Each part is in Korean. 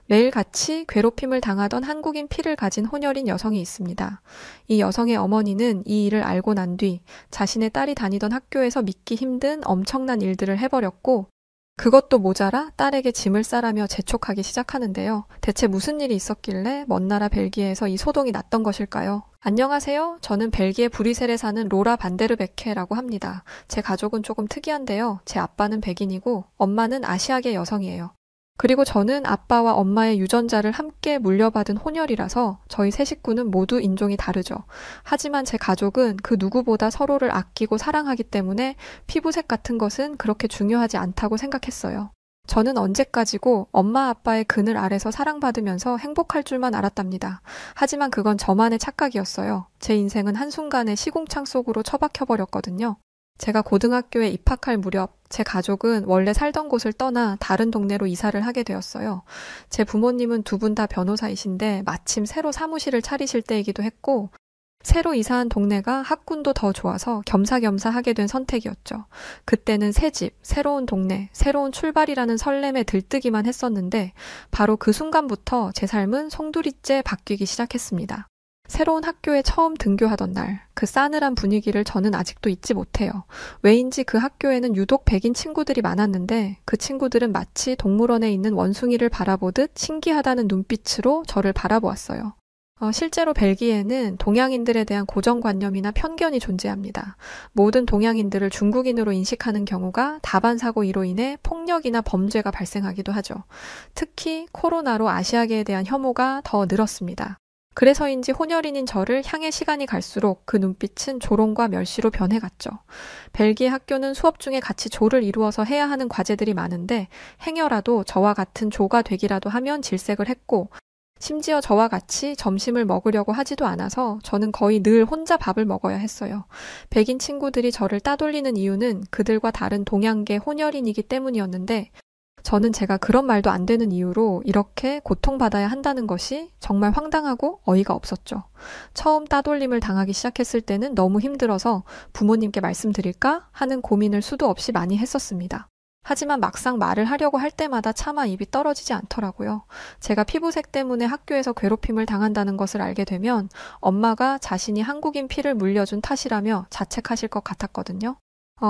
매일 같이 괴롭힘을 당하던 한국인 피를 가진 혼혈인 여성이 있습니다. 이 여성의 어머니는 이 일을 알고 난 뒤 자신의 딸이 다니던 학교에서 믿기 힘든 엄청난 일들을 해버렸고 그것도 모자라 딸에게 짐을 싸라며 재촉하기 시작하는데요. 대체 무슨 일이 있었길래 먼 나라 벨기에에서 이 소동이 났던 것일까요? 안녕하세요. 저는 벨기에 브뤼셀에 사는 로라 반데르베케라고 합니다. 제 가족은 조금 특이한데요. 제 아빠는 백인이고 엄마는 아시아계 여성이에요. 그리고 저는 아빠와 엄마의 유전자를 함께 물려받은 혼혈이라서 저희 세 식구는 모두 인종이 다르죠. 하지만 제 가족은 그 누구보다 서로를 아끼고 사랑하기 때문에 피부색 같은 것은 그렇게 중요하지 않다고 생각했어요. 저는 언제까지고 엄마 아빠의 그늘 아래서 사랑받으면서 행복할 줄만 알았답니다. 하지만 그건 저만의 착각이었어요. 제 인생은 한순간에 시궁창 속으로 처박혀버렸거든요. 제가 고등학교에 입학할 무렵 제 가족은 원래 살던 곳을 떠나 다른 동네로 이사를 하게 되었어요. 제 부모님은 두 분 다 변호사이신데 마침 새로 사무실을 차리실 때이기도 했고 새로 이사한 동네가 학군도 더 좋아서 겸사겸사 하게 된 선택이었죠. 그때는 새 집, 새로운 동네, 새로운 출발이라는 설렘에 들뜨기만 했었는데 바로 그 순간부터 제 삶은 송두리째 바뀌기 시작했습니다. 새로운 학교에 처음 등교하던 날, 그 싸늘한 분위기를 저는 아직도 잊지 못해요. 왜인지 그 학교에는 유독 백인 친구들이 많았는데 그 친구들은 마치 동물원에 있는 원숭이를 바라보듯 신기하다는 눈빛으로 저를 바라보았어요. 실제로 벨기에는 동양인들에 대한 고정관념이나 편견이 존재합니다. 모든 동양인들을 중국인으로 인식하는 경우가 다반사고 이로 인해 폭력이나 범죄가 발생하기도 하죠. 특히 코로나로 아시아계에 대한 혐오가 더 늘었습니다. 그래서인지 혼혈인인 저를 향해 시간이 갈수록 그 눈빛은 조롱과 멸시로 변해갔죠. 벨기에 학교는 수업 중에 같이 조를 이루어서 해야 하는 과제들이 많은데 행여라도 저와 같은 조가 되기라도 하면 질색을 했고 심지어 저와 같이 점심을 먹으려고 하지도 않아서 저는 거의 늘 혼자 밥을 먹어야 했어요. 백인 친구들이 저를 따돌리는 이유는 그들과 다른 동양계 혼혈인이기 때문이었는데 저는 제가 그런 말도 안 되는 이유로 이렇게 고통받아야 한다는 것이 정말 황당하고 어이가 없었죠. 처음 따돌림을 당하기 시작했을 때는 너무 힘들어서 부모님께 말씀드릴까 하는 고민을 수도 없이 많이 했었습니다. 하지만 막상 말을 하려고 할 때마다 차마 입이 떨어지지 않더라고요. 제가 피부색 때문에 학교에서 괴롭힘을 당한다는 것을 알게 되면 엄마가 자신이 한국인 피를 물려준 탓이라며 자책하실 것 같았거든요.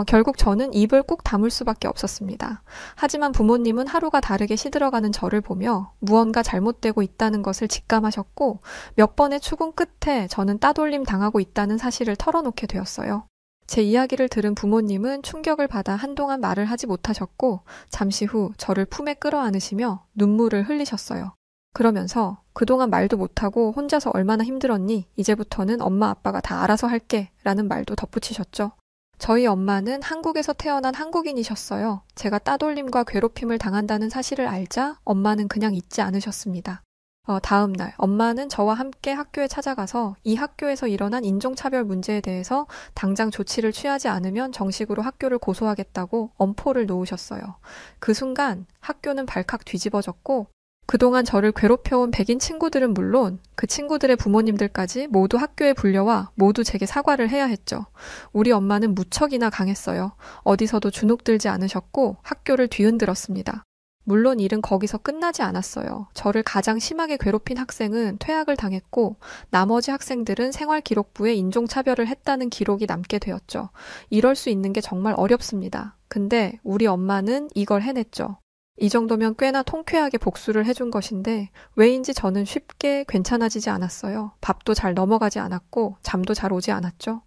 결국 저는 입을 꾹 다물 수밖에 없었습니다. 하지만 부모님은 하루가 다르게 시들어가는 저를 보며 무언가 잘못되고 있다는 것을 직감하셨고 몇 번의 추궁 끝에 저는 따돌림 당하고 있다는 사실을 털어놓게 되었어요. 제 이야기를 들은 부모님은 충격을 받아 한동안 말을 하지 못하셨고 잠시 후 저를 품에 끌어안으시며 눈물을 흘리셨어요. 그러면서 그동안 말도 못하고 혼자서 얼마나 힘들었니? 이제부터는 엄마 아빠가 다 알아서 할게 라는 말도 덧붙이셨죠. 저희 엄마는 한국에서 태어난 한국인이셨어요. 제가 따돌림과 괴롭힘을 당한다는 사실을 알자 엄마는 그냥 잊지 않으셨습니다. 다음 날 엄마는 저와 함께 학교에 찾아가서 이 학교에서 일어난 인종차별 문제에 대해서 당장 조치를 취하지 않으면 정식으로 학교를 고소하겠다고 엄포를 놓으셨어요. 그 순간 학교는 발칵 뒤집어졌고 그동안 저를 괴롭혀온 백인 친구들은 물론 그 친구들의 부모님들까지 모두 학교에 불려와 모두 제게 사과를 해야 했죠. 우리 엄마는 무척이나 강했어요. 어디서도 주눅들지 않으셨고 학교를 뒤흔들었습니다. 물론 일은 거기서 끝나지 않았어요. 저를 가장 심하게 괴롭힌 학생은 퇴학을 당했고 나머지 학생들은 생활기록부에 인종차별을 했다는 기록이 남게 되었죠. 이럴 수 있는 게 정말 어렵습니다. 근데 우리 엄마는 이걸 해냈죠. 이 정도면 꽤나 통쾌하게 복수를 해준 것인데 왜인지 저는 쉽게 괜찮아지지 않았어요. 밥도 잘 넘어가지 않았고 잠도 잘 오지 않았죠.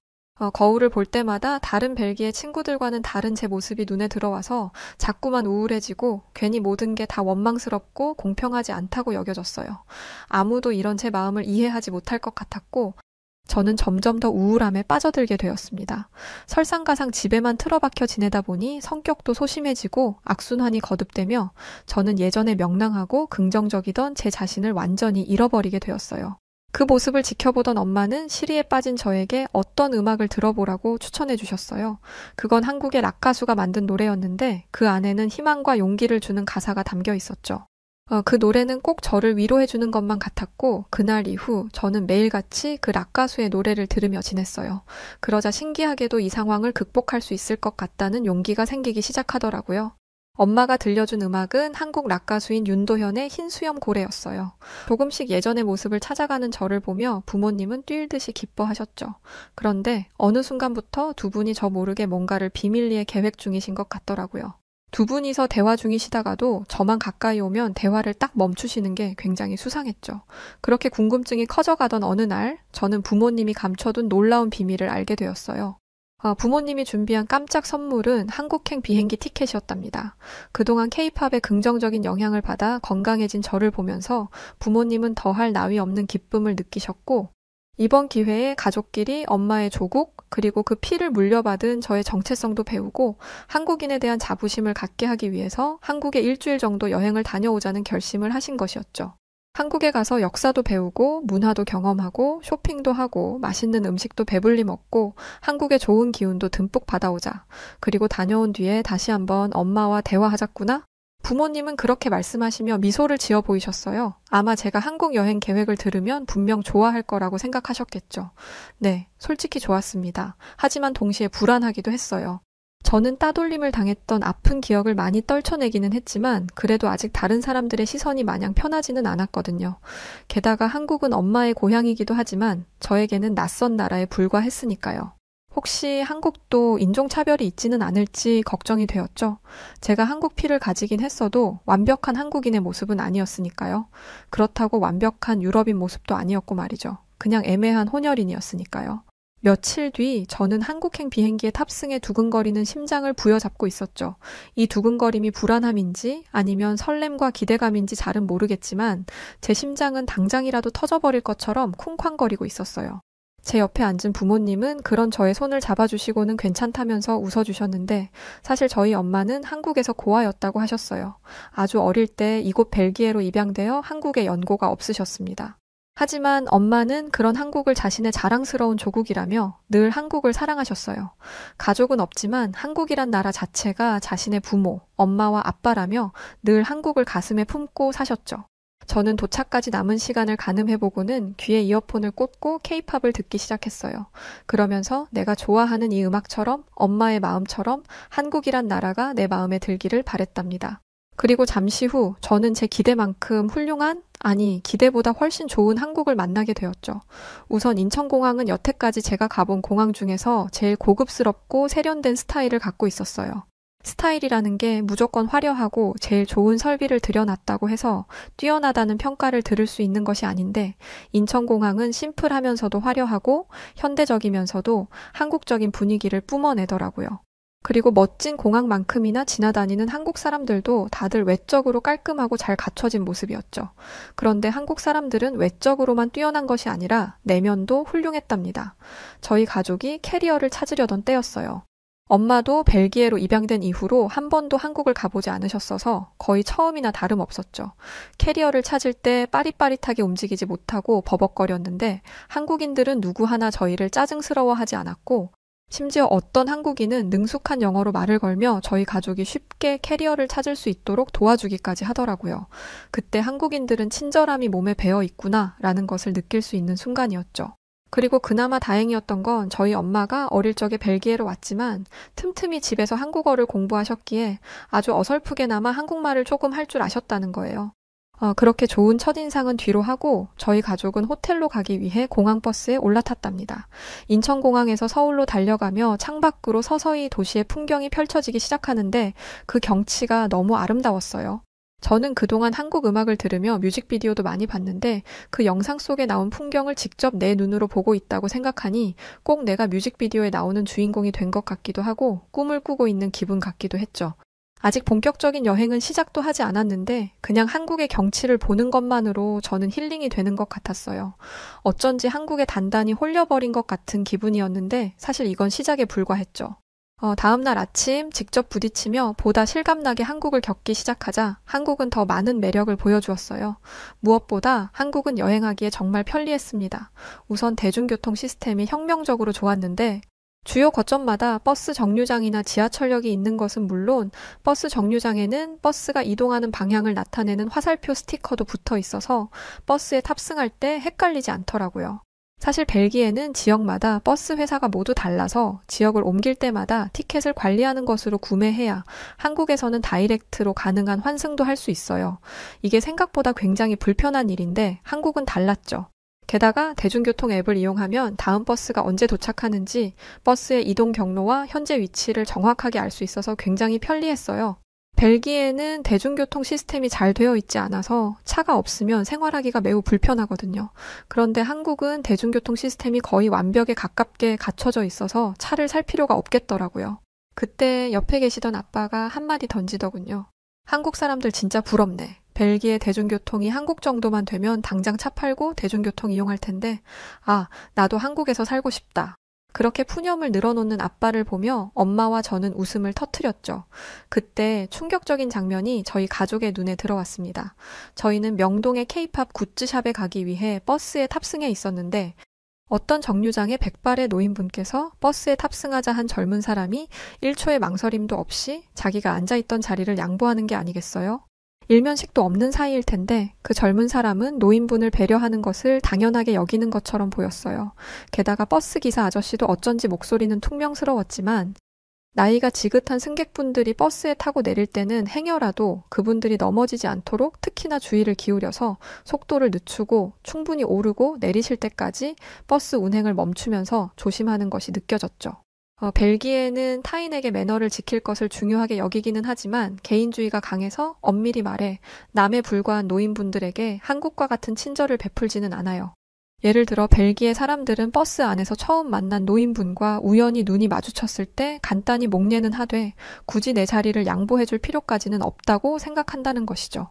거울을 볼 때마다 다른 벨기에 친구들과는 다른 제 모습이 눈에 들어와서 자꾸만 우울해지고 괜히 모든 게 다 원망스럽고 공평하지 않다고 여겨졌어요. 아무도 이런 제 마음을 이해하지 못할 것 같았고 저는 점점 더 우울함에 빠져들게 되었습니다. 설상가상 집에만 틀어박혀 지내다 보니 성격도 소심해지고 악순환이 거듭되며 저는 예전에 명랑하고 긍정적이던 제 자신을 완전히 잃어버리게 되었어요. 그 모습을 지켜보던 엄마는 시리에 빠진 저에게 어떤 음악을 들어보라고 추천해 주셨어요. 그건 한국의 락 가수가 만든 노래였는데 그 안에는 희망과 용기를 주는 가사가 담겨 있었죠. 그 노래는 꼭 저를 위로해주는 것만 같았고 그날 이후 저는 매일같이 그 락 가수의 노래를 들으며 지냈어요. 그러자 신기하게도 이 상황을 극복할 수 있을 것 같다는 용기가 생기기 시작하더라고요. 엄마가 들려준 음악은 한국 락 가수인 윤도현의 흰 수염 고래였어요. 조금씩 예전의 모습을 찾아가는 저를 보며 부모님은 뛸 듯이 기뻐하셨죠. 그런데 어느 순간부터 두 분이 저 모르게 뭔가를 비밀리에 계획 중이신 것 같더라고요. 두 분이서 대화 중이시다가도 저만 가까이 오면 대화를 딱 멈추시는 게 굉장히 수상했죠. 그렇게 궁금증이 커져가던 어느 날, 저는 부모님이 감춰둔 놀라운 비밀을 알게 되었어요. 부모님이 준비한 깜짝 선물은 한국행 비행기 티켓이었답니다. 그동안 케이팝의 긍정적인 영향을 받아 건강해진 저를 보면서 부모님은 더할 나위 없는 기쁨을 느끼셨고, 이번 기회에 가족끼리 엄마의 조국, 그리고 그 피를 물려받은 저의 정체성도 배우고 한국인에 대한 자부심을 갖게 하기 위해서 한국에 일주일 정도 여행을 다녀오자는 결심을 하신 것이었죠. 한국에 가서 역사도 배우고 문화도 경험하고 쇼핑도 하고 맛있는 음식도 배불리 먹고 한국의 좋은 기운도 듬뿍 받아오자. 그리고 다녀온 뒤에 다시 한번 엄마와 대화하자꾸나? 부모님은 그렇게 말씀하시며 미소를 지어 보이셨어요. 아마 제가 한국 여행 계획을 들으면 분명 좋아할 거라고 생각하셨겠죠. 네, 솔직히 좋았습니다. 하지만 동시에 불안하기도 했어요. 저는 따돌림을 당했던 아픈 기억을 많이 떨쳐내기는 했지만 그래도 아직 다른 사람들의 시선이 마냥 편하지는 않았거든요. 게다가 한국은 엄마의 고향이기도 하지만 저에게는 낯선 나라에 불과했으니까요. 혹시 한국도 인종차별이 있지는 않을지 걱정이 되었죠. 제가 한국 피를 가지긴 했어도 완벽한 한국인의 모습은 아니었으니까요. 그렇다고 완벽한 유럽인 모습도 아니었고 말이죠. 그냥 애매한 혼혈인이었으니까요. 며칠 뒤 저는 한국행 비행기에 탑승해 두근거리는 심장을 부여잡고 있었죠. 이 두근거림이 불안함인지 아니면 설렘과 기대감인지 잘은 모르겠지만 제 심장은 당장이라도 터져버릴 것처럼 쿵쾅거리고 있었어요. 제 옆에 앉은 부모님은 그런 저의 손을 잡아주시고는 괜찮다면서 웃어주셨는데 사실 저희 엄마는 한국에서 고아였다고 하셨어요. 아주 어릴 때 이곳 벨기에로 입양되어 한국에 연고가 없으셨습니다. 하지만 엄마는 그런 한국을 자신의 자랑스러운 조국이라며 늘 한국을 사랑하셨어요. 가족은 없지만 한국이란 나라 자체가 자신의 부모, 엄마와 아빠라며 늘 한국을 가슴에 품고 사셨죠. 저는 도착까지 남은 시간을 가늠해보고는 귀에 이어폰을 꽂고 케이팝을 듣기 시작했어요. 그러면서 내가 좋아하는 이 음악처럼 엄마의 마음처럼 한국이란 나라가 내 마음에 들기를 바랬답니다. 그리고 잠시 후 저는 제 기대만큼 훌륭한, 아니 기대보다 훨씬 좋은 한국을 만나게 되었죠. 우선 인천공항은 여태까지 제가 가본 공항 중에서 제일 고급스럽고 세련된 스타일을 갖고 있었어요. 스타일이라는 게 무조건 화려하고 제일 좋은 설비를 들여놨다고 해서 뛰어나다는 평가를 들을 수 있는 것이 아닌데 인천공항은 심플하면서도 화려하고 현대적이면서도 한국적인 분위기를 뿜어내더라고요. 그리고 멋진 공항만큼이나 지나다니는 한국 사람들도 다들 외적으로 깔끔하고 잘 갖춰진 모습이었죠. 그런데 한국 사람들은 외적으로만 뛰어난 것이 아니라 내면도 훌륭했답니다. 저희 가족이 캐리어를 찾으려던 때였어요. 엄마도 벨기에로 입양된 이후로 한 번도 한국을 가보지 않으셨어서 거의 처음이나 다름없었죠. 캐리어를 찾을 때 빠릿빠릿하게 움직이지 못하고 버벅거렸는데 한국인들은 누구 하나 저희를 짜증스러워하지 않았고 심지어 어떤 한국인은 능숙한 영어로 말을 걸며 저희 가족이 쉽게 캐리어를 찾을 수 있도록 도와주기까지 하더라고요. 그때 한국인들은 친절함이 몸에 배어 있구나 라는 것을 느낄 수 있는 순간이었죠. 그리고 그나마 다행이었던 건 저희 엄마가 어릴 적에 벨기에로 왔지만 틈틈이 집에서 한국어를 공부하셨기에 아주 어설프게나마 한국말을 조금 할 줄 아셨다는 거예요. 그렇게 좋은 첫인상은 뒤로 하고 저희 가족은 호텔로 가기 위해 공항버스에 올라탔답니다. 인천공항에서 서울로 달려가며 창밖으로 서서히 도시의 풍경이 펼쳐지기 시작하는데 그 경치가 너무 아름다웠어요. 저는 그동안 한국 음악을 들으며 뮤직비디오도 많이 봤는데 그 영상 속에 나온 풍경을 직접 내 눈으로 보고 있다고 생각하니 꼭 내가 뮤직비디오에 나오는 주인공이 된 것 같기도 하고 꿈을 꾸고 있는 기분 같기도 했죠. 아직 본격적인 여행은 시작도 하지 않았는데 그냥 한국의 경치를 보는 것만으로 저는 힐링이 되는 것 같았어요. 어쩐지 한국에 단단히 홀려버린 것 같은 기분이었는데 사실 이건 시작에 불과했죠. 다음날 아침 직접 부딪히며 보다 실감나게 한국을 겪기 시작하자 한국은 더 많은 매력을 보여주었어요. 무엇보다 한국은 여행하기에 정말 편리했습니다. 우선 대중교통 시스템이 혁명적으로 좋았는데 주요 거점마다 버스 정류장이나 지하철역이 있는 것은 물론 버스 정류장에는 버스가 이동하는 방향을 나타내는 화살표 스티커도 붙어 있어서 버스에 탑승할 때 헷갈리지 않더라고요. 사실 벨기에는 지역마다 버스 회사가 모두 달라서 지역을 옮길 때마다 티켓을 관리하는 것으로 구매해야 한국에서는 다이렉트로 가능한 환승도 할 수 있어요. 이게 생각보다 굉장히 불편한 일인데 한국은 달랐죠. 게다가 대중교통 앱을 이용하면 다음 버스가 언제 도착하는지 버스의 이동 경로와 현재 위치를 정확하게 알 수 있어서 굉장히 편리했어요. 벨기에는 대중교통 시스템이 잘 되어 있지 않아서 차가 없으면 생활하기가 매우 불편하거든요. 그런데 한국은 대중교통 시스템이 거의 완벽에 가깝게 갖춰져 있어서 차를 살 필요가 없겠더라고요. 그때 옆에 계시던 아빠가 한마디 던지더군요. 한국 사람들 진짜 부럽네. 벨기에 대중교통이 한국 정도만 되면 당장 차 팔고 대중교통 이용할 텐데, 아, 나도 한국에서 살고 싶다. 그렇게 푸념을 늘어놓는 아빠를 보며 엄마와 저는 웃음을 터뜨렸죠. 그때 충격적인 장면이 저희 가족의 눈에 들어왔습니다. 저희는 명동의 K-팝 굿즈샵에 가기 위해 버스에 탑승해 있었는데 어떤 정류장의 백발의 노인분께서 버스에 탑승하자 한 젊은 사람이 1초의 망설임도 없이 자기가 앉아있던 자리를 양보하는 게 아니겠어요? 일면식도 없는 사이일 텐데 그 젊은 사람은 노인분을 배려하는 것을 당연하게 여기는 것처럼 보였어요. 게다가 버스 기사 아저씨도 어쩐지 목소리는 퉁명스러웠지만 나이가 지긋한 승객분들이 버스에 타고 내릴 때는 행여라도 그분들이 넘어지지 않도록 특히나 주의를 기울여서 속도를 늦추고 충분히 오르고 내리실 때까지 버스 운행을 멈추면서 조심하는 것이 느껴졌죠. 벨기에는 타인에게 매너를 지킬 것을 중요하게 여기기는 하지만 개인주의가 강해서 엄밀히 말해 남에 불과한 노인분들에게 한국과 같은 친절을 베풀지는 않아요. 예를 들어 벨기에 사람들은 버스 안에서 처음 만난 노인분과 우연히 눈이 마주쳤을 때 간단히 목례는 하되 굳이 내 자리를 양보해줄 필요까지는 없다고 생각한다는 것이죠.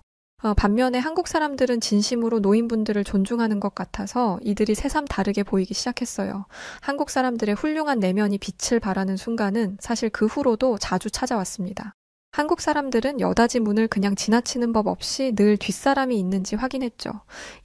반면에 한국 사람들은 진심으로 노인분들을 존중하는 것 같아서 이들이 새삼 다르게 보이기 시작했어요. 한국 사람들의 훌륭한 내면이 빛을 발하는 순간은 사실 그 후로도 자주 찾아왔습니다. 한국 사람들은 여닫이 문을 그냥 지나치는 법 없이 늘 뒷사람이 있는지 확인했죠.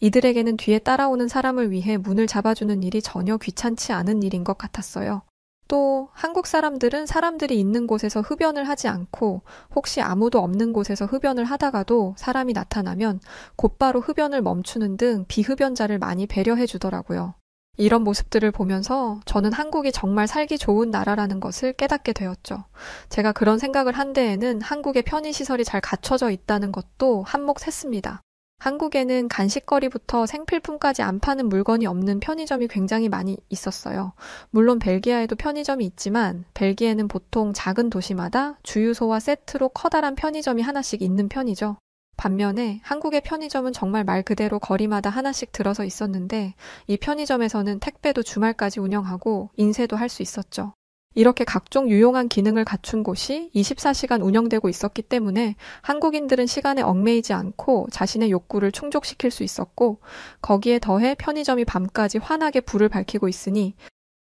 이들에게는 뒤에 따라오는 사람을 위해 문을 잡아주는 일이 전혀 귀찮지 않은 일인 것 같았어요. 또 한국 사람들은 사람들이 있는 곳에서 흡연을 하지 않고 혹시 아무도 없는 곳에서 흡연을 하다가도 사람이 나타나면 곧바로 흡연을 멈추는 등 비흡연자를 많이 배려해 주더라고요. 이런 모습들을 보면서 저는 한국이 정말 살기 좋은 나라라는 것을 깨닫게 되었죠. 제가 그런 생각을 한 데에는 한국의 편의시설이 잘 갖춰져 있다는 것도 한몫 했습니다. 한국에는 간식거리부터 생필품까지 안 파는 물건이 없는 편의점이 굉장히 많이 있었어요. 물론 벨기에에도 편의점이 있지만 벨기에는 보통 작은 도시마다 주유소와 세트로 커다란 편의점이 하나씩 있는 편이죠. 반면에 한국의 편의점은 정말 말 그대로 거리마다 하나씩 들어서 있었는데 이 편의점에서는 택배도 주말까지 운영하고 인쇄도 할 수 있었죠. 이렇게 각종 유용한 기능을 갖춘 곳이 24시간 운영되고 있었기 때문에 한국인들은 시간에 얽매이지 않고 자신의 욕구를 충족시킬 수 있었고 거기에 더해 편의점이 밤까지 환하게 불을 밝히고 있으니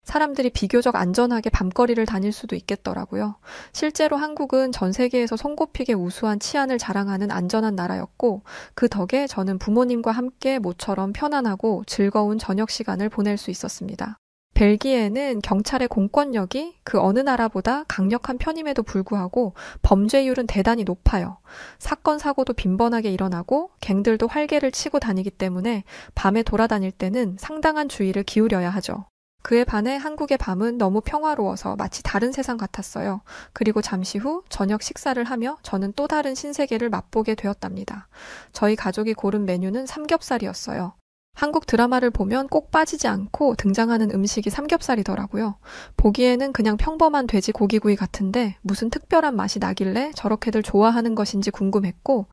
사람들이 비교적 안전하게 밤거리를 다닐 수도 있겠더라고요. 실제로 한국은 전 세계에서 손꼽히게 우수한 치안을 자랑하는 안전한 나라였고 그 덕에 저는 부모님과 함께 모처럼 편안하고 즐거운 저녁 시간을 보낼 수 있었습니다. 벨기에는 경찰의 공권력이 그 어느 나라보다 강력한 편임에도 불구하고 범죄율은 대단히 높아요. 사건, 사고도 빈번하게 일어나고 갱들도 활개를 치고 다니기 때문에 밤에 돌아다닐 때는 상당한 주의를 기울여야 하죠. 그에 반해 한국의 밤은 너무 평화로워서 마치 다른 세상 같았어요. 그리고 잠시 후 저녁 식사를 하며 저는 또 다른 신세계를 맛보게 되었답니다. 저희 가족이 고른 메뉴는 삼겹살이었어요. 한국 드라마를 보면 꼭 빠지지 않고 등장하는 음식이 삼겹살이더라고요. 보기에는 그냥 평범한 돼지 고기구이 같은데 무슨 특별한 맛이 나길래 저렇게들 좋아하는 것인지 궁금했고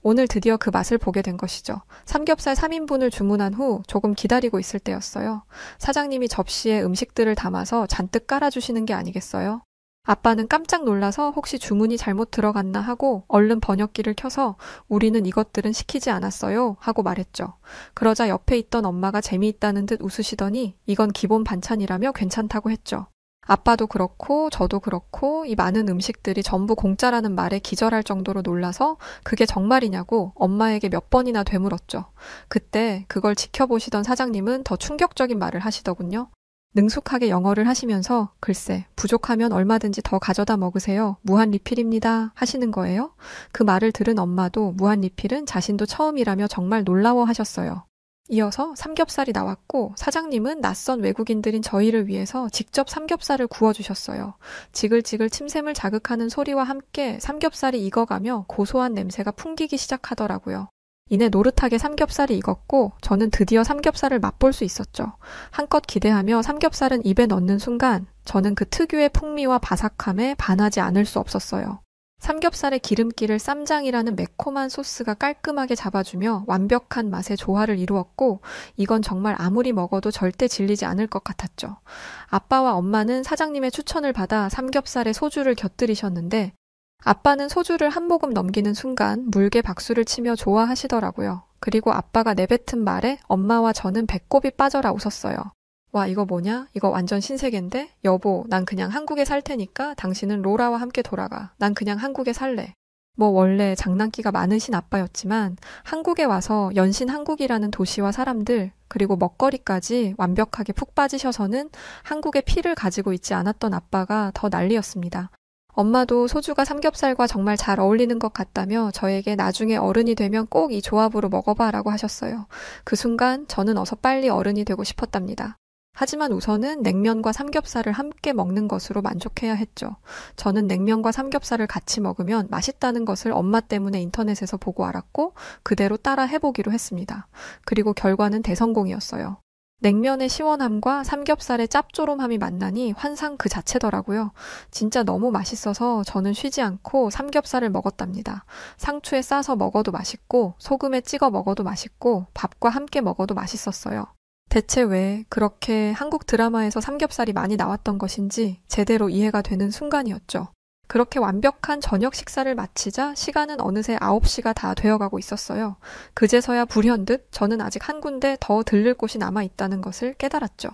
오늘 드디어 그 맛을 보게 된 것이죠. 삼겹살 3인분을 주문한 후 조금 기다리고 있을 때였어요. 사장님이 접시에 음식들을 담아서 잔뜩 깔아주시는 게 아니겠어요? 아빠는 깜짝 놀라서 혹시 주문이 잘못 들어갔나 하고 얼른 번역기를 켜서 우리는 이것들은 시키지 않았어요 하고 말했죠. 그러자 옆에 있던 엄마가 재미있다는 듯 웃으시더니 이건 기본 반찬이라며 괜찮다고 했죠. 아빠도 그렇고 저도 그렇고 이 많은 음식들이 전부 공짜라는 말에 기절할 정도로 놀라서 그게 정말이냐고 엄마에게 몇 번이나 되물었죠. 그때 그걸 지켜보시던 사장님은 더 충격적인 말을 하시더군요. 능숙하게 영어를 하시면서 글쎄 부족하면 얼마든지 더 가져다 먹으세요. 무한 리필입니다. 하시는 거예요. 그 말을 들은 엄마도 무한 리필은 자신도 처음이라며 정말 놀라워하셨어요. 이어서 삼겹살이 나왔고 사장님은 낯선 외국인들인 저희를 위해서 직접 삼겹살을 구워주셨어요. 지글지글 침샘을 자극하는 소리와 함께 삼겹살이 익어가며 고소한 냄새가 풍기기 시작하더라고요. 이내 노릇하게 삼겹살이 익었고 저는 드디어 삼겹살을 맛볼 수 있었죠. 한껏 기대하며 삼겹살은 입에 넣는 순간 저는 그 특유의 풍미와 바삭함에 반하지 않을 수 없었어요. 삼겹살의 기름기를 쌈장이라는 매콤한 소스가 깔끔하게 잡아주며 완벽한 맛의 조화를 이루었고 이건 정말 아무리 먹어도 절대 질리지 않을 것 같았죠. 아빠와 엄마는 사장님의 추천을 받아 삼겹살에 소주를 곁들이셨는데 아빠는 소주를 한 모금 넘기는 순간 물개 박수를 치며 좋아하시더라고요. 그리고 아빠가 내뱉은 말에 엄마와 저는 배꼽이 빠져라 웃었어요. 와, 이거 뭐냐? 이거 완전 신세계인데? 여보, 난 그냥 한국에 살 테니까 당신은 로라와 함께 돌아가. 난 그냥 한국에 살래. 뭐 원래 장난기가 많으신 아빠였지만 한국에 와서 연신 한국이라는 도시와 사람들 그리고 먹거리까지 완벽하게 푹 빠지셔서는 한국의 피를 가지고 있지 않았던 아빠가 더 난리였습니다. 엄마도 소주가 삼겹살과 정말 잘 어울리는 것 같다며 저에게 나중에 어른이 되면 꼭 이 조합으로 먹어봐라고 하셨어요. 그 순간 저는 어서 빨리 어른이 되고 싶었답니다. 하지만 우선은 냉면과 삼겹살을 함께 먹는 것으로 만족해야 했죠. 저는 냉면과 삼겹살을 같이 먹으면 맛있다는 것을 엄마 때문에 인터넷에서 보고 알았고 그대로 따라 해보기로 했습니다. 그리고 결과는 대성공이었어요. 냉면의 시원함과 삼겹살의 짭조름함이 만나니 환상 그 자체더라고요. 진짜 너무 맛있어서 저는 쉬지 않고 삼겹살을 먹었답니다. 상추에 싸서 먹어도 맛있고 소금에 찍어 먹어도 맛있고 밥과 함께 먹어도 맛있었어요. 대체 왜 그렇게 한국 드라마에서 삼겹살이 많이 나왔던 것인지 제대로 이해가 되는 순간이었죠. 그렇게 완벽한 저녁 식사를 마치자 시간은 어느새 9시가 다 되어가고 있었어요. 그제서야 불현듯 저는 아직 한 군데 더 들를 곳이 남아있다는 것을 깨달았죠.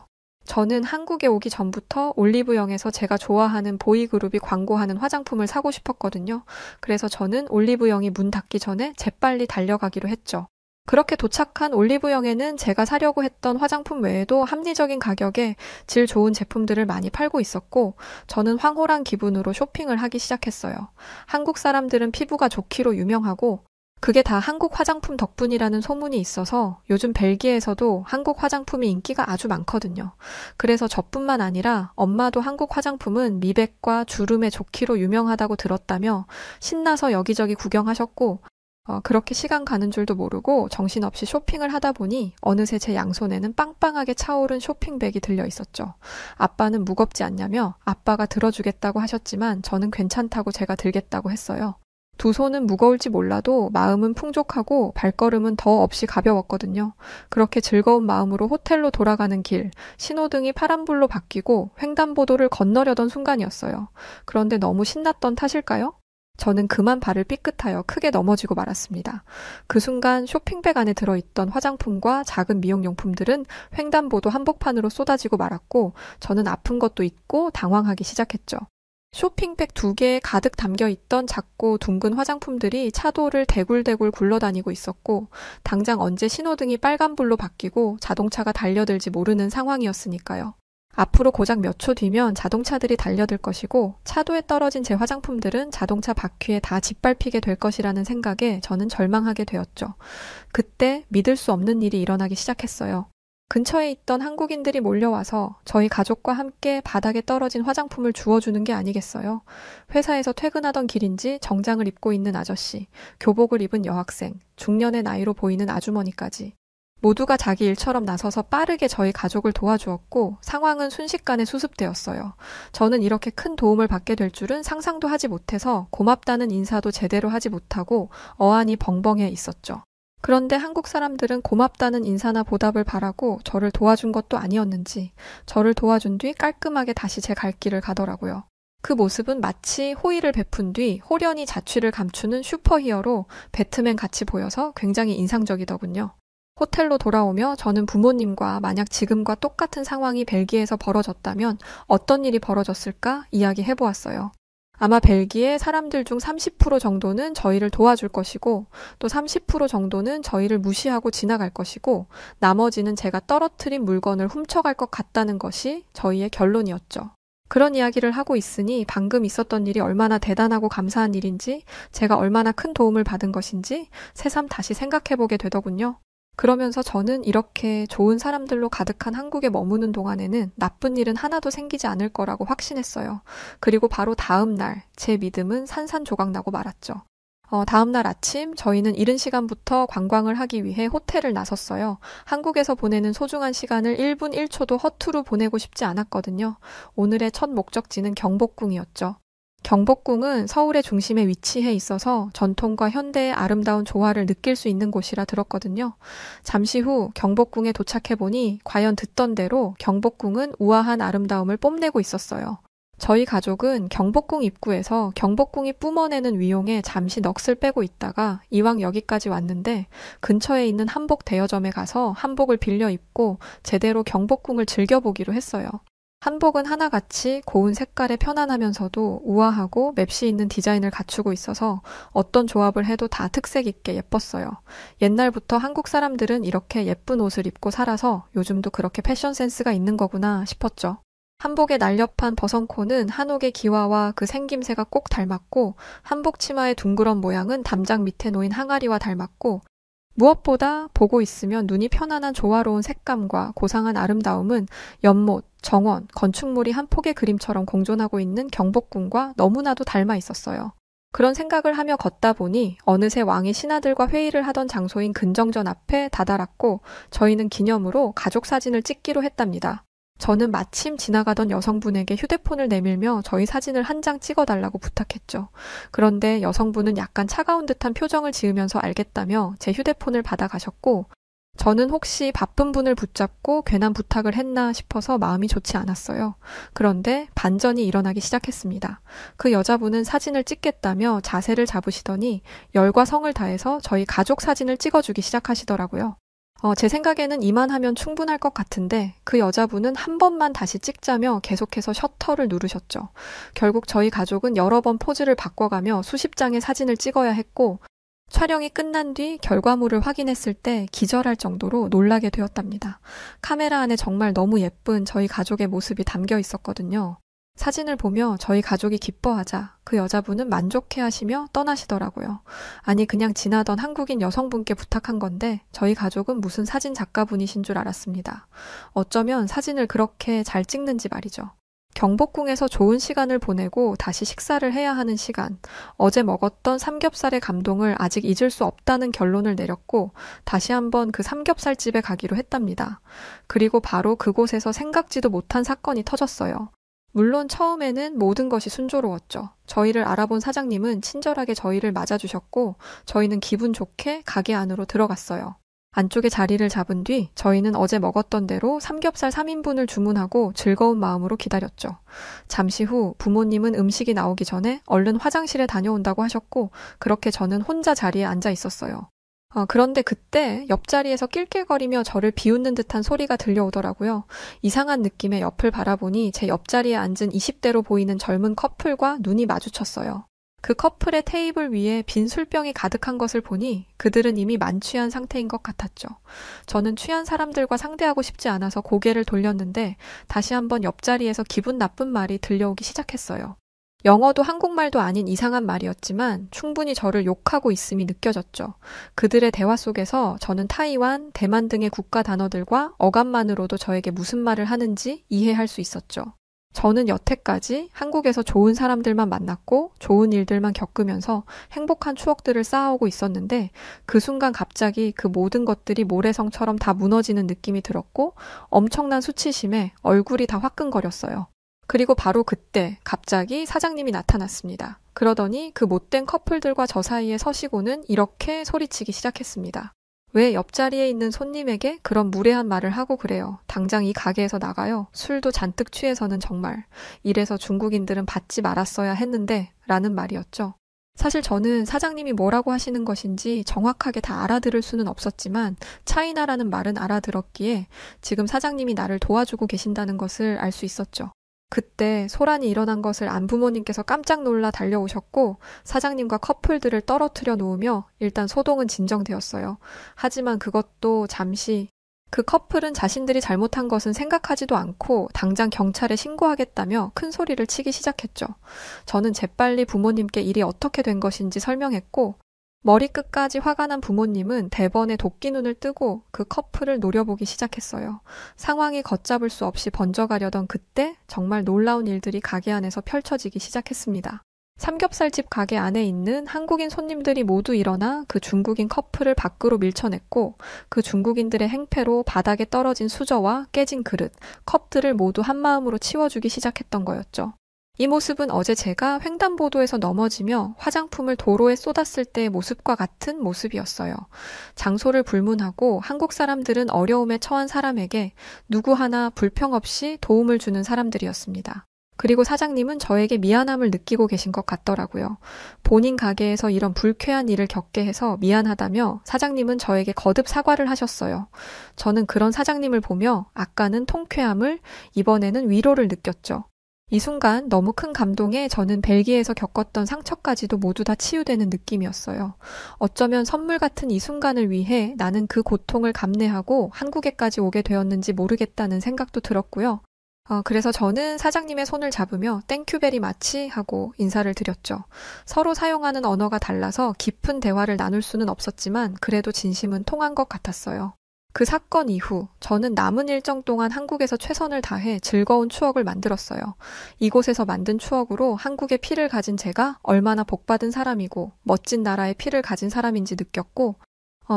저는 한국에 오기 전부터 올리브영에서 제가 좋아하는 보이그룹이 광고하는 화장품을 사고 싶었거든요. 그래서 저는 올리브영이 문 닫기 전에 재빨리 달려가기로 했죠. 그렇게 도착한 올리브영에는 제가 사려고 했던 화장품 외에도 합리적인 가격에 질 좋은 제품들을 많이 팔고 있었고 저는 황홀한 기분으로 쇼핑을 하기 시작했어요. 한국 사람들은 피부가 좋기로 유명하고 그게 다 한국 화장품 덕분이라는 소문이 있어서 요즘 벨기에에서도 한국 화장품이 인기가 아주 많거든요. 그래서 저뿐만 아니라 엄마도 한국 화장품은 미백과 주름에 좋기로 유명하다고 들었다며 신나서 여기저기 구경하셨고 그렇게 시간 가는 줄도 모르고 정신없이 쇼핑을 하다 보니 어느새 제 양손에는 빵빵하게 차오른 쇼핑백이 들려 있었죠. 아빠는 무겁지 않냐며 아빠가 들어주겠다고 하셨지만 저는 괜찮다고 제가 들겠다고 했어요. 두 손은 무거울지 몰라도 마음은 풍족하고 발걸음은 더 없이 가벼웠거든요. 그렇게 즐거운 마음으로 호텔로 돌아가는 길, 신호등이 파란불로 바뀌고 횡단보도를 건너려던 순간이었어요. 그런데 너무 신났던 탓일까요? 저는 그만 발을 삐끗하여 크게 넘어지고 말았습니다. 그 순간 쇼핑백 안에 들어있던 화장품과 작은 미용용품들은 횡단보도 한복판으로 쏟아지고 말았고 저는 아픈 것도 있고 당황하기 시작했죠. 쇼핑백 2개에 가득 담겨있던 작고 둥근 화장품들이 차도를 대굴대굴 굴러다니고 있었고 당장 언제 신호등이 빨간불로 바뀌고 자동차가 달려들지 모르는 상황이었으니까요. 앞으로 고작 몇 초 뒤면 자동차들이 달려들 것이고 차도에 떨어진 제 화장품들은 자동차 바퀴에 다 짓밟히게 될 것이라는 생각에 저는 절망하게 되었죠. 그때 믿을 수 없는 일이 일어나기 시작했어요. 근처에 있던 한국인들이 몰려와서 저희 가족과 함께 바닥에 떨어진 화장품을 주워주는 게 아니겠어요. 회사에서 퇴근하던 길인지 정장을 입고 있는 아저씨, 교복을 입은 여학생, 중년의 나이로 보이는 아주머니까지. 모두가 자기 일처럼 나서서 빠르게 저희 가족을 도와주었고 상황은 순식간에 수습되었어요. 저는 이렇게 큰 도움을 받게 될 줄은 상상도 하지 못해서 고맙다는 인사도 제대로 하지 못하고 어안이 벙벙해 있었죠. 그런데 한국 사람들은 고맙다는 인사나 보답을 바라고 저를 도와준 것도 아니었는지 저를 도와준 뒤 깔끔하게 다시 제 갈 길을 가더라고요. 그 모습은 마치 호의를 베푼 뒤 호련히 자취를 감추는 슈퍼히어로 배트맨 같이 보여서 굉장히 인상적이더군요. 호텔로 돌아오며 저는 부모님과 만약 지금과 똑같은 상황이 벨기에에서 벌어졌다면 어떤 일이 벌어졌을까 이야기해보았어요. 아마 벨기에 사람들 중 30% 정도는 저희를 도와줄 것이고 또 30% 정도는 저희를 무시하고 지나갈 것이고 나머지는 제가 떨어뜨린 물건을 훔쳐갈 것 같다는 것이 저희의 결론이었죠. 그런 이야기를 하고 있으니 방금 있었던 일이 얼마나 대단하고 감사한 일인지 제가 얼마나 큰 도움을 받은 것인지 새삼 다시 생각해보게 되더군요. 그러면서 저는 이렇게 좋은 사람들로 가득한 한국에 머무는 동안에는 나쁜 일은 하나도 생기지 않을 거라고 확신했어요. 그리고 바로 다음 날 제 믿음은 산산조각나고 말았죠. 다음 날 아침 저희는 이른 시간부터 관광을 하기 위해 호텔을 나섰어요. 한국에서 보내는 소중한 시간을 1분 1초도 허투루 보내고 싶지 않았거든요. 오늘의 첫 목적지는 경복궁이었죠. 경복궁은 서울의 중심에 위치해 있어서 전통과 현대의 아름다운 조화를 느낄 수 있는 곳이라 들었거든요. 잠시 후 경복궁에 도착해보니 과연 듣던 대로 경복궁은 우아한 아름다움을 뽐내고 있었어요. 저희 가족은 경복궁 입구에서 경복궁이 뿜어내는 위용에 잠시 넋을 빼고 있다가 이왕 여기까지 왔는데 근처에 있는 한복 대여점에 가서 한복을 빌려 입고 제대로 경복궁을 즐겨보기로 했어요. 한복은 하나같이 고운 색깔에 편안하면서도 우아하고 맵시 있는 디자인을 갖추고 있어서 어떤 조합을 해도 다 특색 있게 예뻤어요. 옛날부터 한국 사람들은 이렇게 예쁜 옷을 입고 살아서 요즘도 그렇게 패션 센스가 있는 거구나 싶었죠. 한복의 날렵한 버선코는 한옥의 기와와 그 생김새가 꼭 닮았고 한복 치마의 둥그런 모양은 담장 밑에 놓인 항아리와 닮았고 무엇보다 보고 있으면 눈이 편안한 조화로운 색감과 고상한 아름다움은 연못, 정원, 건축물이 한 폭의 그림처럼 공존하고 있는 경복궁과 너무나도 닮아 있었어요. 그런 생각을 하며 걷다 보니 어느새 왕이 신하들과 회의를 하던 장소인 근정전 앞에 다다랐고 저희는 기념으로 가족 사진을 찍기로 했답니다. 저는 마침 지나가던 여성분에게 휴대폰을 내밀며 저희 사진을 한 장 찍어달라고 부탁했죠. 그런데 여성분은 약간 차가운 듯한 표정을 지으면서 알겠다며 제 휴대폰을 받아가셨고 저는 혹시 바쁜 분을 붙잡고 괜한 부탁을 했나 싶어서 마음이 좋지 않았어요. 그런데 반전이 일어나기 시작했습니다. 그 여자분은 사진을 찍겠다며 자세를 잡으시더니 열과 성을 다해서 저희 가족 사진을 찍어주기 시작하시더라고요. 제 생각에는 이만하면 충분할 것 같은데 그 여자분은 한 번만 다시 찍자며 계속해서 셔터를 누르셨죠. 결국 저희 가족은 여러 번 포즈를 바꿔가며 수십 장의 사진을 찍어야 했고 촬영이 끝난 뒤 결과물을 확인했을 때 기절할 정도로 놀라게 되었답니다. 카메라 안에 정말 너무 예쁜 저희 가족의 모습이 담겨 있었거든요. 사진을 보며 저희 가족이 기뻐하자 그 여자분은 만족해 하시며 떠나시더라고요. 아니 그냥 지나던 한국인 여성분께 부탁한 건데 저희 가족은 무슨 사진 작가분이신 줄 알았습니다. 어쩌면 사진을 그렇게 잘 찍는지 말이죠. 경복궁에서 좋은 시간을 보내고 다시 식사를 해야 하는 시간, 어제 먹었던 삼겹살의 감동을 아직 잊을 수 없다는 결론을 내렸고 다시 한번 그 삼겹살집에 가기로 했답니다. 그리고 바로 그곳에서 생각지도 못한 사건이 터졌어요. 물론 처음에는 모든 것이 순조로웠죠. 저희를 알아본 사장님은 친절하게 저희를 맞아주셨고 저희는 기분 좋게 가게 안으로 들어갔어요. 안쪽에 자리를 잡은 뒤 저희는 어제 먹었던 대로 삼겹살 3인분을 주문하고 즐거운 마음으로 기다렸죠. 잠시 후 부모님은 음식이 나오기 전에 얼른 화장실에 다녀온다고 하셨고 그렇게 저는 혼자 자리에 앉아 있었어요. 그런데 그때 옆자리에서 낄낄거리며 저를 비웃는 듯한 소리가 들려오더라고요. 이상한 느낌의 옆을 바라보니 제 옆자리에 앉은 20대로 보이는 젊은 커플과 눈이 마주쳤어요. 그 커플의 테이블 위에 빈 술병이 가득한 것을 보니 그들은 이미 만취한 상태인 것 같았죠. 저는 취한 사람들과 상대하고 싶지 않아서 고개를 돌렸는데 다시 한번 옆자리에서 기분 나쁜 말이 들려오기 시작했어요. 영어도 한국말도 아닌 이상한 말이었지만 충분히 저를 욕하고 있음이 느껴졌죠. 그들의 대화 속에서 저는 타이완, 대만 등의 국가 단어들과 어감만으로도 저에게 무슨 말을 하는지 이해할 수 있었죠. 저는 여태까지 한국에서 좋은 사람들만 만났고 좋은 일들만 겪으면서 행복한 추억들을 쌓아오고 있었는데 그 순간 갑자기 그 모든 것들이 모래성처럼 다 무너지는 느낌이 들었고 엄청난 수치심에 얼굴이 다 화끈거렸어요. 그리고 바로 그때 갑자기 사장님이 나타났습니다. 그러더니 그 못된 커플들과 저 사이에 서시고는 이렇게 소리치기 시작했습니다. 왜 옆자리에 있는 손님에게 그런 무례한 말을 하고 그래요. 당장 이 가게에서 나가요. 술도 잔뜩 취해서는 정말. 이래서 중국인들은 받지 말았어야 했는데 라는 말이었죠. 사실 저는 사장님이 뭐라고 하시는 것인지 정확하게 다 알아들을 수는 없었지만 차이나라는 말은 알아들었기에 지금 사장님이 나를 도와주고 계신다는 것을 알 수 있었죠. 그때 소란이 일어난 것을 안 부모님께서 깜짝 놀라 달려오셨고 사장님과 커플들을 떨어뜨려 놓으며 일단 소동은 진정되었어요. 하지만 그것도 잠시 그 커플은 자신들이 잘못한 것은 생각하지도 않고 당장 경찰에 신고하겠다며 큰 소리를 치기 시작했죠. 저는 재빨리 부모님께 일이 어떻게 된 것인지 설명했고 머리끝까지 화가 난 부모님은 대번에 도끼눈을 뜨고 그 커플을 노려보기 시작했어요. 상황이 걷잡을 수 없이 번져가려던 그때 정말 놀라운 일들이 가게 안에서 펼쳐지기 시작했습니다. 삼겹살집 가게 안에 있는 한국인 손님들이 모두 일어나 그 중국인 커플을 밖으로 밀쳐냈고 그 중국인들의 행패로 바닥에 떨어진 수저와 깨진 그릇, 컵들을 모두 한마음으로 치워주기 시작했던 거였죠. 이 모습은 어제 제가 횡단보도에서 넘어지며 화장품을 도로에 쏟았을 때의 모습과 같은 모습이었어요. 장소를 불문하고 한국 사람들은 어려움에 처한 사람에게 누구 하나 불평 없이 도움을 주는 사람들이었습니다. 그리고 사장님은 저에게 미안함을 느끼고 계신 것 같더라고요. 본인 가게에서 이런 불쾌한 일을 겪게 해서 미안하다며 사장님은 저에게 거듭 사과를 하셨어요. 저는 그런 사장님을 보며 아까는 통쾌함을, 이번에는 위로를 느꼈죠. 이 순간 너무 큰 감동에 저는 벨기에에서 겪었던 상처까지도 모두 다 치유되는 느낌이었어요. 어쩌면 선물 같은 이 순간을 위해 나는 그 고통을 감내하고 한국에까지 오게 되었는지 모르겠다는 생각도 들었고요. 그래서 저는 사장님의 손을 잡으며 땡큐 베리 마치 하고 인사를 드렸죠. 서로 사용하는 언어가 달라서 깊은 대화를 나눌 수는 없었지만 그래도 진심은 통한 것 같았어요. 그 사건 이후 저는 남은 일정 동안 한국에서 최선을 다해 즐거운 추억을 만들었어요. 이곳에서 만든 추억으로 한국의 피를 가진 제가 얼마나 복받은 사람이고 멋진 나라의 피를 가진 사람인지 느꼈고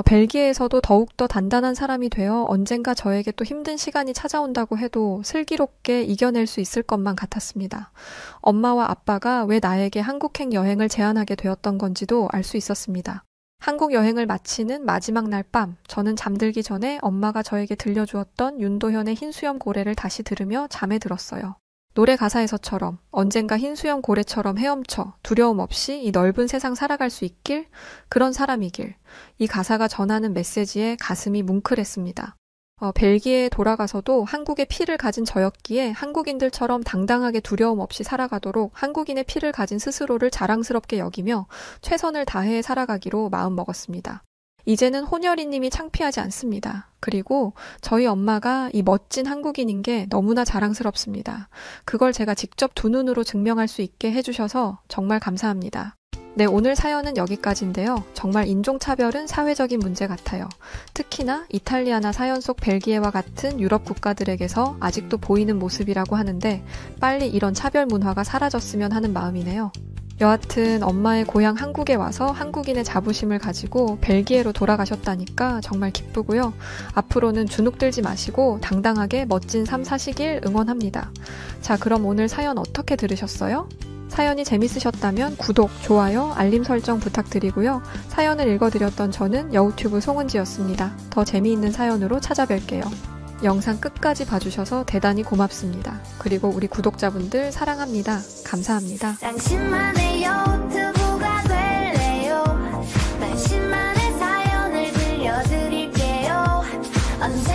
벨기에에서도 더욱더 단단한 사람이 되어 언젠가 저에게 또 힘든 시간이 찾아온다고 해도 슬기롭게 이겨낼 수 있을 것만 같았습니다. 엄마와 아빠가 왜 나에게 한국행 여행을 제안하게 되었던 건지도 알 수 있었습니다. 한국 여행을 마치는 마지막 날 밤, 저는 잠들기 전에 엄마가 저에게 들려주었던 윤도현의 흰수염 고래를 다시 들으며 잠에 들었어요. 노래 가사에서처럼 언젠가 흰수염 고래처럼 헤엄쳐 두려움 없이 이 넓은 세상 살아갈 수 있길, 그런 사람이길, 이 가사가 전하는 메시지에 가슴이 뭉클했습니다. 벨기에에 돌아가서도 한국의 피를 가진 저였기에 한국인들처럼 당당하게 두려움 없이 살아가도록 한국인의 피를 가진 스스로를 자랑스럽게 여기며 최선을 다해 살아가기로 마음먹었습니다. 이제는 혼혈이님이 창피하지 않습니다. 그리고 저희 엄마가 이 멋진 한국인인 게 너무나 자랑스럽습니다. 그걸 제가 직접 두 눈으로 증명할 수 있게 해주셔서 정말 감사합니다. 네, 오늘 사연은 여기까지인데요. 정말 인종차별은 사회적인 문제 같아요. 특히나 이탈리아나 사연 속 벨기에와 같은 유럽 국가들에게서 아직도 보이는 모습이라고 하는데 빨리 이런 차별 문화가 사라졌으면 하는 마음이네요. 여하튼 엄마의 고향 한국에 와서 한국인의 자부심을 가지고 벨기에로 돌아가셨다니까 정말 기쁘고요. 앞으로는 주눅 들지 마시고 당당하게 멋진 삶 사시길 응원합니다. 자, 그럼 오늘 사연 어떻게 들으셨어요? 사연이 재밌으셨다면 구독, 좋아요, 알림 설정 부탁드리고요. 사연을 읽어드렸던 저는 여우튜브 송은지였습니다. 더 재미있는 사연으로 찾아뵐게요. 영상 끝까지 봐주셔서 대단히 고맙습니다. 그리고 우리 구독자분들 사랑합니다. 감사합니다. 당신만의 유튜브가 될래요. 당신만의 사연을 들려드릴게요. 언제